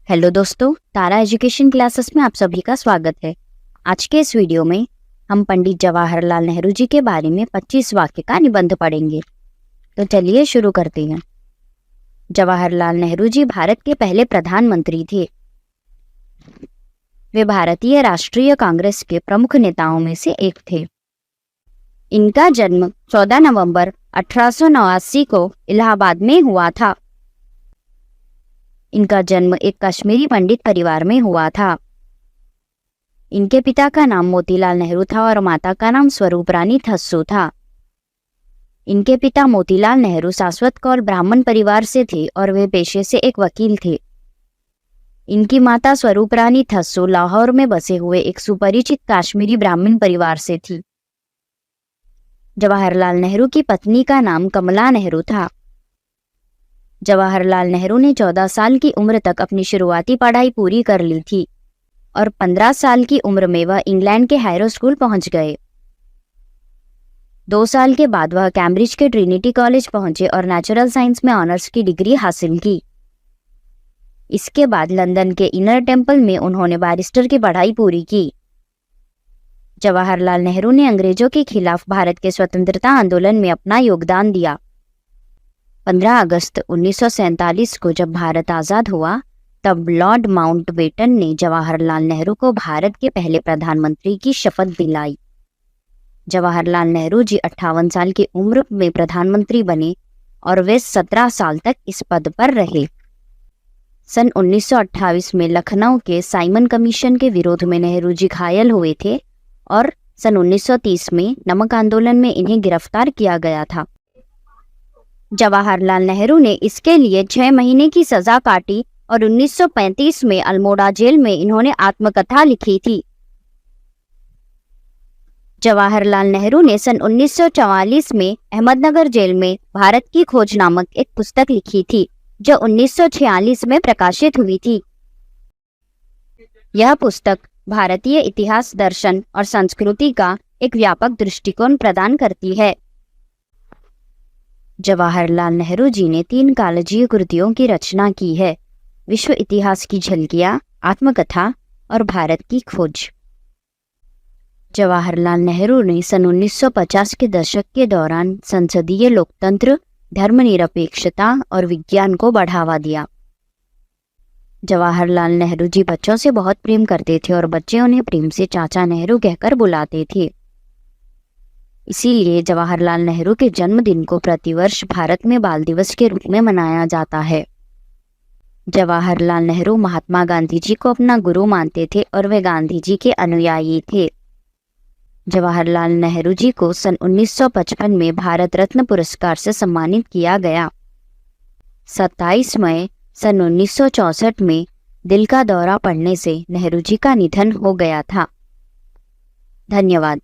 Hello दोस्तों, तारा education classes में आप सभी का स्वागत है। आज के इस वीडियो में हम पंडित जवाहरलाल नेहरू जी के बारे में 25 वाक्य का निबंध पढ़ेंगे। तो चलिए शुरू करते हैं। जवाहरलाल नेहरू जी भारत के पहले प्रधानमंत्री थे। वे भारतीय राष्ट्रीय कांग्रेस के प्रमुख नेताओं में से एक थे। इनका जन्म 14 नवंबर 1889 को इलाहाबाद में हुआ था। इनका जन्म एक कश्मीरी पंडित परिवार में हुआ था। इनके पिता का नाम मोतीलाल नेहरू था और माता का नाम स्वरूप रानी थस्सू था। इनके पिता मोतीलाल नेहरू शाश्वत कौल ब्राह्मण परिवार से थे और वे पेशे से एक वकील थे। इनकी माता स्वरूप रानी थस्सू लाहौर में बसे हुए एक सुपरिचित कश्मीरी ब्राह्मण परिवार से थी। जवाहरलाल नेहरू की पत्नी का नाम कमला नेहरू था। जवाहरलाल नेहरू ने 14 साल की उम्र तक अपनी शुरुआती पढ़ाई पूरी कर ली थी और 15 साल की उम्र में वह इंग्लैंड के हैरो स्कूल पहुंच गए। 2 साल के बाद वह कैम्ब्रिज के ट्रिनिटी कॉलेज पहुंचे और नेचुरल साइंस में ऑनर्स की डिग्री हासिल की। इसके बाद लंदन के इनर टेम्पल में उन्होंने बैरिस्टर की पढ़ाई पूरी की। जवाहरलाल नेहरू ने अंग्रेजों के खिलाफ भारत के स्वतंत्रता आंदोलन में अपना योगदान दिया। 15 अगस्त 1947 को जब भारत आज़ाद हुआ तब लॉर्ड माउंटबेटन ने जवाहरलाल नेहरू को भारत के पहले प्रधानमंत्री की शपथ दिलाई। जवाहरलाल नेहरू जी 58 साल की उम्र में प्रधानमंत्री बने और वे 17 साल तक इस पद पर रहे। सन 1928 में लखनऊ के साइमन कमीशन के विरोध में नेहरू जी घायल हुए थे और सन 1930 में नमक आंदोलन में इन्हें गिरफ्तार किया गया था। जवाहरलाल नेहरू ने इसके लिए 6 महीने की सजा काटी और 1935 में अल्मोड़ा जेल में इन्होंने आत्मकथा लिखी थी। जवाहरलाल नेहरू ने सन 1944 में अहमदनगर जेल में भारत की खोज नामक एक पुस्तक लिखी थी जो 1946 में प्रकाशित हुई थी। यह पुस्तक भारतीय इतिहास, दर्शन और संस्कृति का एक व्यापक दृष्टिकोण प्रदान करती है। जवाहरलाल नेहरू जी ने 3 कालजीय कृतियों की रचना की है: विश्व इतिहास की झलकियां, आत्मकथा और भारत की खोज। जवाहरलाल नेहरू ने सन 1950 के दशक के दौरान संसदीय लोकतंत्र, धर्मनिरपेक्षता और विज्ञान को बढ़ावा दिया। जवाहरलाल नेहरू जी बच्चों से बहुत प्रेम करते थे और बच्चे उन्हें प्रेम से चाचा नेहरू कहकर बुलाते थे। इसीलिए जवाहरलाल नेहरू के जन्मदिन को प्रतिवर्ष भारत में बाल दिवस के रूप में मनाया जाता है। जवाहरलाल नेहरू महात्मा गांधी जी को अपना गुरु मानते थे और वे गांधी जी के अनुयायी थे। जवाहरलाल नेहरू जी को सन 1955 में भारत रत्न पुरस्कार से सम्मानित किया गया। 27 मई सन 1964 में दिल का दौरा पड़ने से नेहरू जी का निधन हो गया था। धन्यवाद।